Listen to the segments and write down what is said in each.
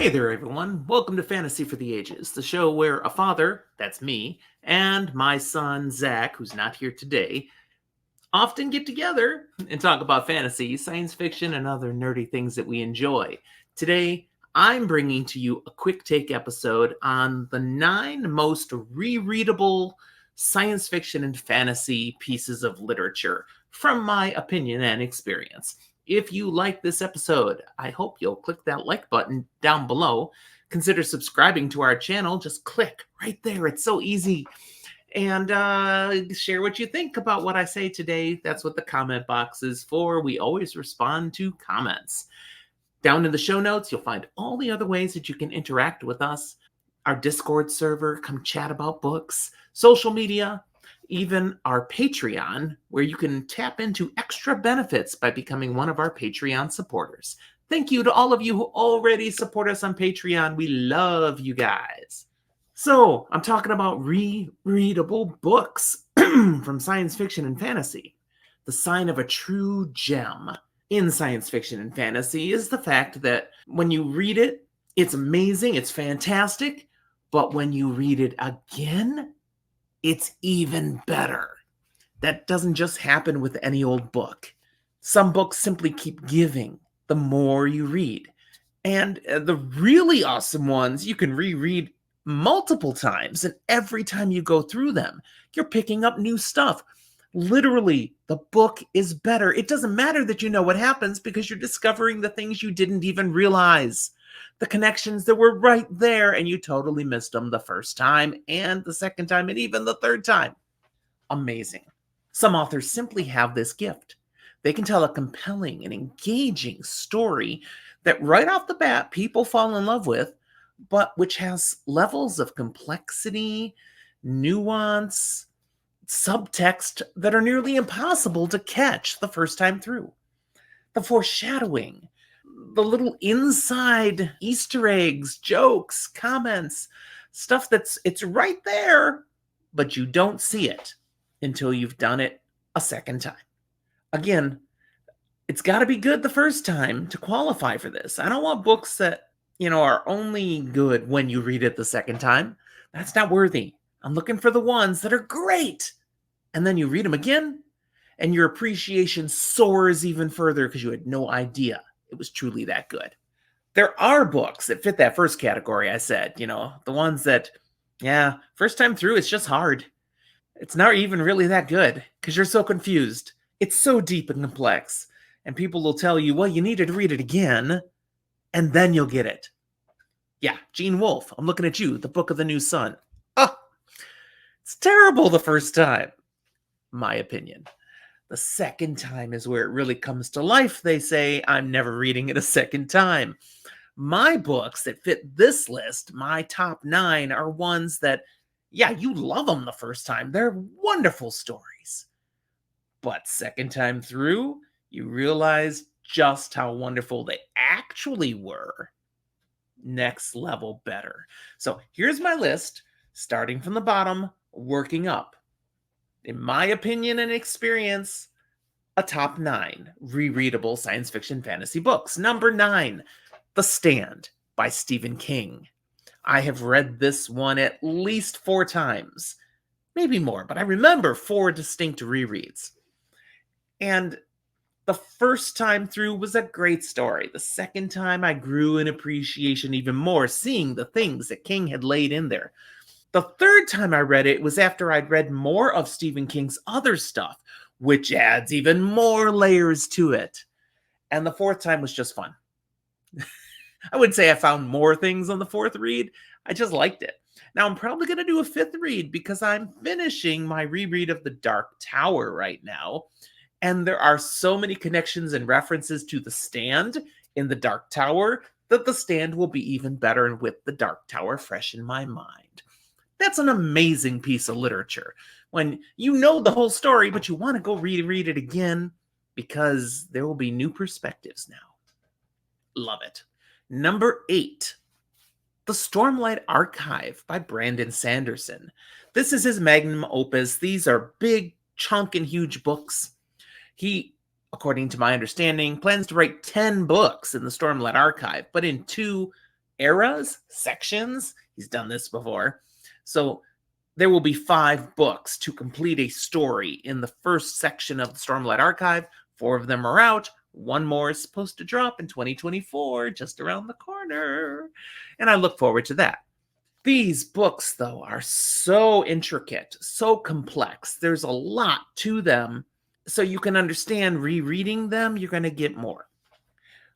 Hey there, everyone. Welcome to Fantasy for the Ages, the show where a father, that's me, and my son, Zach, who's not here today, often get together and talk about fantasy, science fiction, and other nerdy things that we enjoy. Today, I'm bringing to you a quick take episode on the 9 most rereadable science fiction and fantasy pieces of literature from my opinion and experience. If you like this episode, I hope you'll click that like button down below. Consider subscribing to our channel. Just click right there. It's so easy. And share what you think about what I say today. That's what the comment box is for. We always respond to comments. Down in the show notes, you'll find all the other ways that you can interact with us. Our Discord server, come chat about books, social media, even our Patreon, where you can tap into extra benefits by becoming one of our Patreon supporters. Thank you to all of you who already support us on Patreon. We love you guys. So, I'm talking about rereadable books from science fiction and fantasy. The sign of a true gem in science fiction and fantasy is the fact that when you read it, it's amazing, it's fantastic, but when you read it again, it's even better. That doesn't just happen with any old book. Some books simply keep giving the more you read. And the really awesome ones you can reread multiple times, and every time you go through them, you're picking up new stuff. Literally, the book is better. It doesn't matter that you know what happens because you're discovering the things you didn't even realize. The connections that were right there, and you totally missed them the first time, and the second time, and even the third time. Amazing. Some authors simply have this gift. They can tell a compelling and engaging story that right off the bat people fall in love with, but which has levels of complexity, nuance, subtext that are nearly impossible to catch the first time through. The foreshadowing, the little inside Easter eggs, jokes, comments, stuff it's right there, but you don't see it until you've done it a second time. Again, it's got to be good the first time to qualify for this. I don't want books that, are only good when you read it the second time. That's not worthy. I'm looking for the ones that are great. And then you read them again, and your appreciation soars even further because you had no idea it was truly that good. There are books that fit that first category I said, the ones that, first time through, it's just hard. It's not even really that good because you're so confused. It's so deep and complex. And people will tell you, well, you needed to read it again, and then you'll get it. Yeah, Gene Wolfe, I'm looking at you, The Book of the New Sun. Oh, it's terrible the first time. My opinion. The second time is where it really comes to life, they say. I'm never reading it a second time. My books that fit this list, my top 9, are ones that, you love them the first time. They're wonderful stories. But second time through, you realize just how wonderful they actually were. Next level better. So here's my list, starting from the bottom, working up. In my opinion and experience, a top 9 rereadable science fiction fantasy books. Number 9, The Stand by Stephen King. I have read this one at least 4 times, maybe more, but I remember 4 distinct rereads. And the first time through was a great story. The second time I grew in appreciation even more, seeing the things that King had laid in there. The third time I read it was after I'd read more of Stephen King's other stuff, which adds even more layers to it. And the fourth time was just fun. I wouldn't say I found more things on the fourth read. I just liked it. Now, I'm probably going to do a fifth read because I'm finishing my reread of The Dark Tower right now. And there are so many connections and references to The Stand in The Dark Tower that The Stand will be even better with The Dark Tower fresh in my mind. That's an amazing piece of literature. When you know the whole story, but you want to go reread it again because there will be new perspectives now. Love it. Number 8, The Stormlight Archive by Brandon Sanderson. This is his magnum opus. These are big, chunk, and huge books. He, according to my understanding, plans to write 10 books in the Stormlight Archive, but in 2 eras, sections. He's done this before. So there will be 5 books to complete a story in the first section of the Stormlight Archive. 4 of them are out. 1 more is supposed to drop in 2024, just around the corner. And I look forward to that. These books, though, are so intricate, so complex. There's a lot to them. So you can understand rereading them, you're going to get more.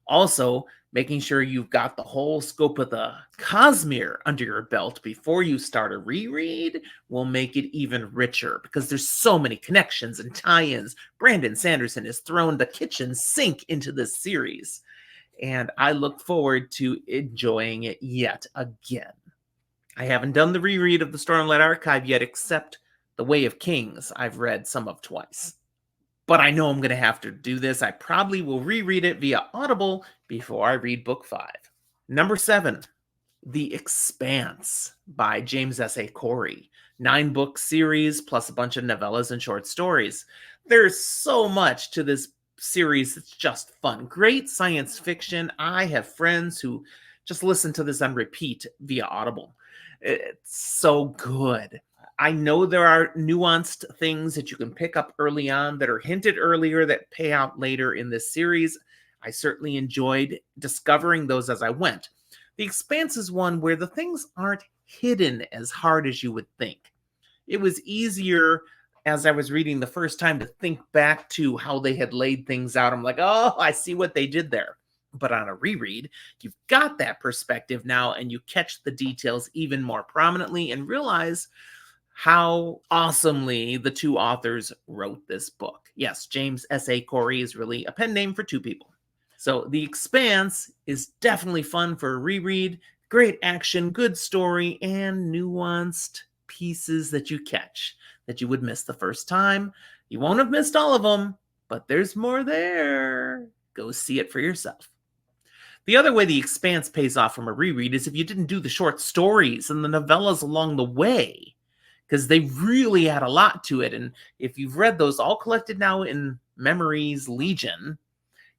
Also, making sure you've got the whole scope of the Cosmere under your belt before you start a reread will make it even richer because there's so many connections and tie-ins. Brandon Sanderson has thrown the kitchen sink into this series, and I look forward to enjoying it yet again. I haven't done the reread of the Stormlight Archive yet, except The Way of Kings I've read some of twice. But I know I'm going to have to do this. I probably will reread it via Audible before I read book 5. Number 7, The Expanse by James S.A. Corey. 9-book series plus a bunch of novellas and short stories. There's so much to this series. It's just fun. Great science fiction. I have friends who just listen to this on repeat via Audible. It's so good. I know there are nuanced things that you can pick up early on that are hinted earlier that pay out later in this series. I certainly enjoyed discovering those as I went. The Expanse is one where the things aren't hidden as hard as you would think. It was easier as I was reading the first time to think back to how they had laid things out. I'm like, oh, I see what they did there. But on a reread, you've got that perspective now, and you catch the details even more prominently and realize how awesomely the 2 authors wrote this book. Yes, James S.A. Corey is really a pen name for 2 people. So The Expanse is definitely fun for a reread. Great action, good story, and nuanced pieces that you catch that you would miss the first time. You won't have missed all of them, but there's more there. Go see it for yourself. The other way The Expanse pays off from a reread is if you didn't do the short stories and the novellas along the way, because they really add a lot to it. And if you've read those, all collected now in Memories Legion,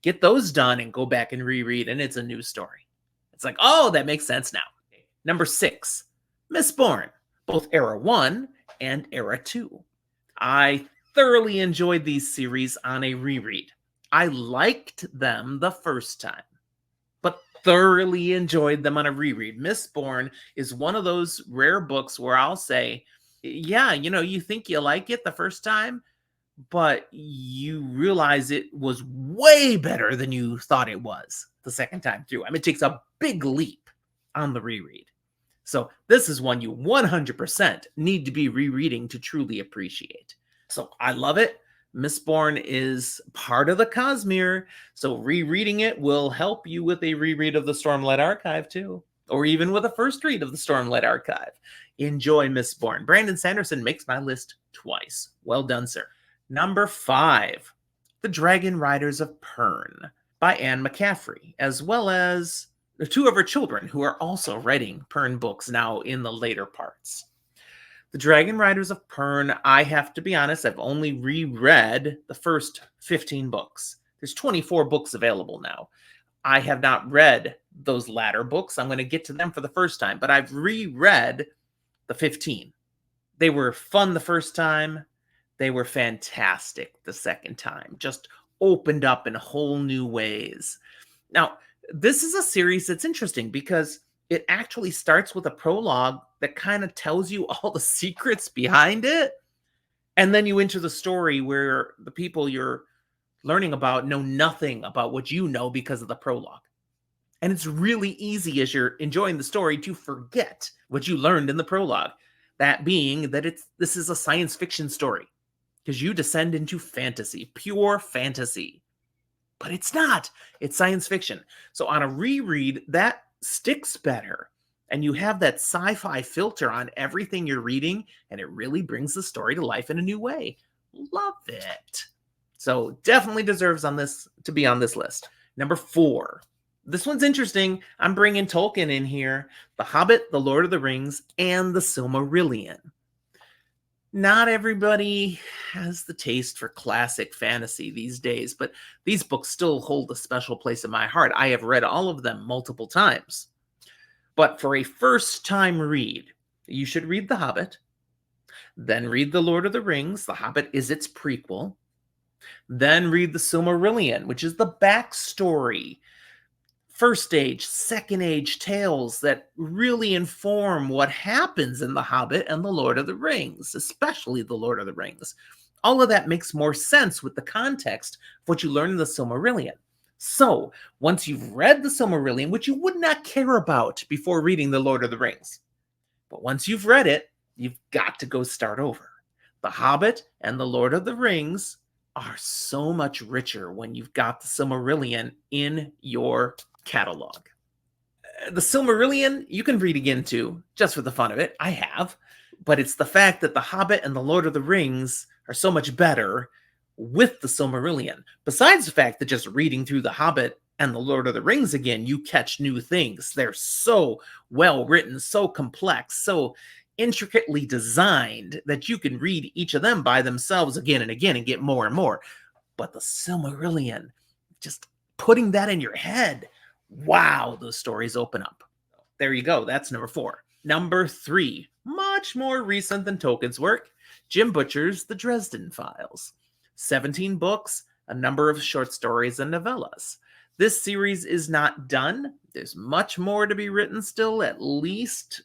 get those done and go back and reread, and it's a new story. It's like, oh, that makes sense now. Number 6, Mistborn, both Era 1 and Era 2. I thoroughly enjoyed these series on a reread. I liked them the first time, but thoroughly enjoyed them on a reread. Mistborn is one of those rare books where I'll say, yeah, you think you like it the first time, but you realize it was way better than you thought it was the second time through. I mean, it takes a big leap on the reread. So this is one you 100% need to be rereading to truly appreciate. So I love it. Mistborn is part of the Cosmere, so rereading it will help you with a reread of the Stormlight Archive too, or even with a first read of the Stormlight Archive. Enjoy Mistborn. Brandon Sanderson makes my list twice. Well done, sir. Number 5, The Dragon Riders of Pern by Anne McCaffrey, as well as 2 of her children who are also writing Pern books now in the later parts. The Dragon Riders of Pern, I have to be honest, I've only reread the first 15 books. There's 24 books available now. I have not read those latter books. I'm going to get to them for the first time, but I've reread the 15. They were fun the first time. They were fantastic the second time. Just opened up in whole new ways. Now, this is a series that's interesting because it actually starts with a prologue that kind of tells you all the secrets behind it. And then you enter the story where the people you're learning about know nothing about what you know because of the prologue. And it's really easy as you're enjoying the story to forget what you learned in the prologue. That being that this is a science fiction story because you descend into fantasy, pure fantasy. But it's not. It's science fiction. So on a reread, that sticks better. And you have that sci-fi filter on everything you're reading, and it really brings the story to life in a new way. Love it. So definitely deserves to be on this list. Number 4. This one's interesting. I'm bringing Tolkien in here. The Hobbit, The Lord of the Rings, and The Silmarillion. Not everybody has the taste for classic fantasy these days, but these books still hold a special place in my heart. I have read all of them multiple times. But for a first-time read, you should read The Hobbit, then read The Lord of the Rings. The Hobbit is its prequel. Then read the Silmarillion, which is the backstory. First age, second age tales that really inform what happens in The Hobbit and The Lord of the Rings, especially The Lord of the Rings. All of that makes more sense with the context of what you learn in the Silmarillion. So, once you've read the Silmarillion, which you would not care about before reading The Lord of the Rings, but once you've read it, you've got to go start over. The Hobbit and The Lord of the Rings are so much richer when you've got the Silmarillion in your catalog. The Silmarillion you can read again too, just for the fun of it. I have. But it's the fact that The Hobbit and The Lord of the Rings are so much better with the Silmarillion. Besides the fact that just reading through The Hobbit and The Lord of the Rings again, you catch new things. They're so well written, so complex, so intricately designed that you can read each of them by themselves again and again and get more and more. But the Silmarillion, just putting that in your head, wow, those stories open up. There you go. That's number 4. Number 3, much more recent than Tolkien's work, Jim Butcher's The Dresden Files. 17 books, a number of short stories and novellas. This series is not done. There's much more to be written still, at least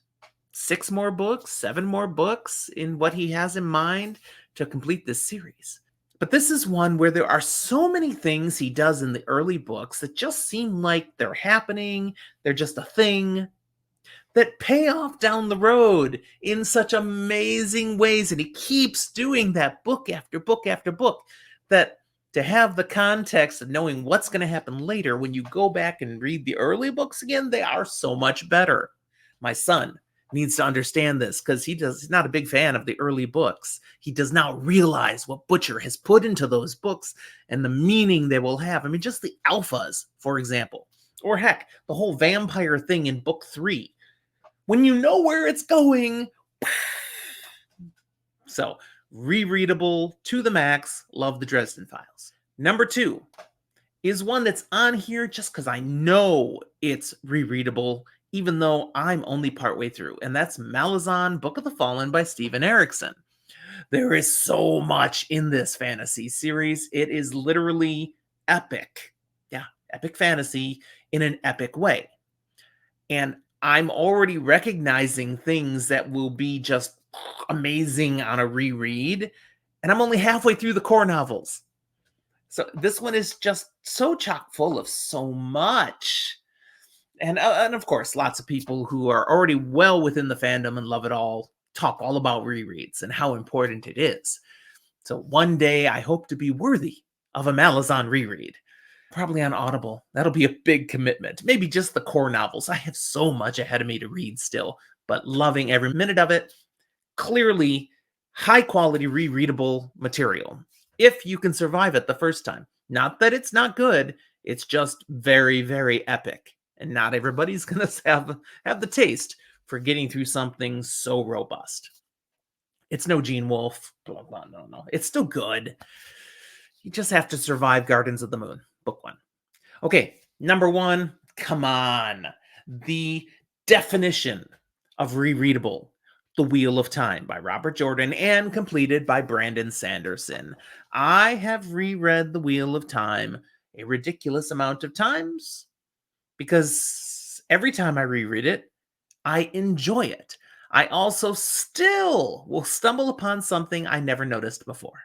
6 more books, 7 more books in what he has in mind to complete this series. But this is one where there are so many things he does in the early books that just seem like they're happening, they're just a thing, that pay off down the road in such amazing ways. And he keeps doing that book after book after book, that to have the context of knowing what's going to happen later, when you go back and read the early books again, they are so much better. My son needs to understand this because he's not a big fan of the early books. He does not realize what Butcher has put into those books and the meaning they will have. I mean, just the alphas, for example, or heck, the whole vampire thing in book 3. When you know where it's going. So, rereadable to the max. Love the Dresden Files. Number 2 is one that's on here just because I know it's rereadable, even though I'm only partway through, and that's Malazan, Book of the Fallen by Steven Erikson. There is so much in this fantasy series. It is literally epic. Yeah, epic fantasy in an epic way. And I'm already recognizing things that will be just amazing on a reread, and I'm only halfway through the core novels. So this one is just so chock full of so much. And of course, lots of people who are already well within the fandom and love it all talk all about rereads and how important it is. So one day I hope to be worthy of a Malazan reread. Probably on Audible. That'll be a big commitment. Maybe just the core novels. I have so much ahead of me to read still, but loving every minute of it. Clearly, high quality rereadable material. If you can survive it the first time. Not that it's not good. It's just very, very epic. And not everybody's going to have the taste for getting through something so robust. It's no Gene Wolfe. Blah, blah, no. It's still good. You just have to survive Gardens of the Moon. Book 1. Okay, number 1, come on. The definition of rereadable, The Wheel of Time by Robert Jordan and completed by Brandon Sanderson. I have reread The Wheel of Time a ridiculous amount of times because every time I reread it, I enjoy it. I also still will stumble upon something I never noticed before.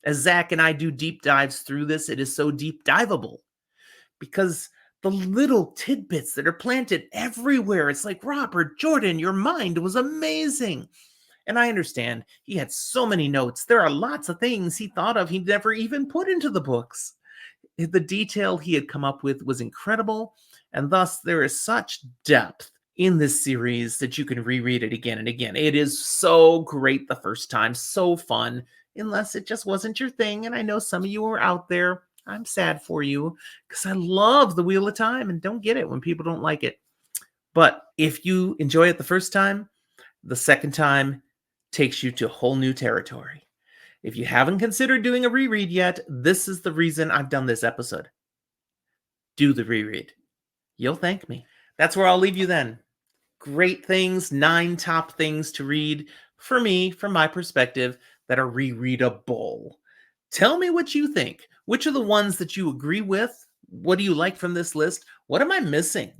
As Zach and I do deep dives through this, it is so deep diveable because the little tidbits that are planted everywhere. It's like, Robert Jordan, your mind was amazing. And I understand he had so many notes. There are lots of things he thought of he never even put into the books. The detail he had come up with was incredible, and thus there is such depth in this series that you can reread it again and again. It is so great the first time, so fun, unless it just wasn't your thing. And I know some of you are out there. I'm sad for you because I love The Wheel of Time and don't get it when people don't like it. But if you enjoy it the first time, the second time takes you to a whole new territory. If you haven't considered doing a reread yet, this is the reason I've done this episode. Do the reread. You'll thank me. That's where I'll leave you then. great things, 9 top things to read for me, from my perspective, that are rereadable. Tell me what you think. Which are the ones that you agree with? What do you like from this list? What am I missing?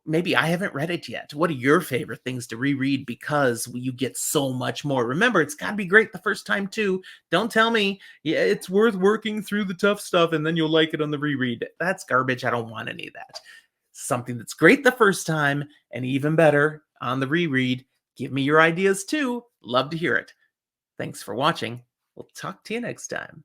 Maybe I haven't read it yet. What are your favorite things to reread because you get so much more? Remember, it's got to be great the first time too. Don't tell me, yeah, it's worth working through the tough stuff and then you'll like it on the reread. That's garbage. I don't want any of that. Something that's great the first time and even better on the reread. Give me your ideas too. Love to hear it. Thanks for watching. We'll talk to you next time.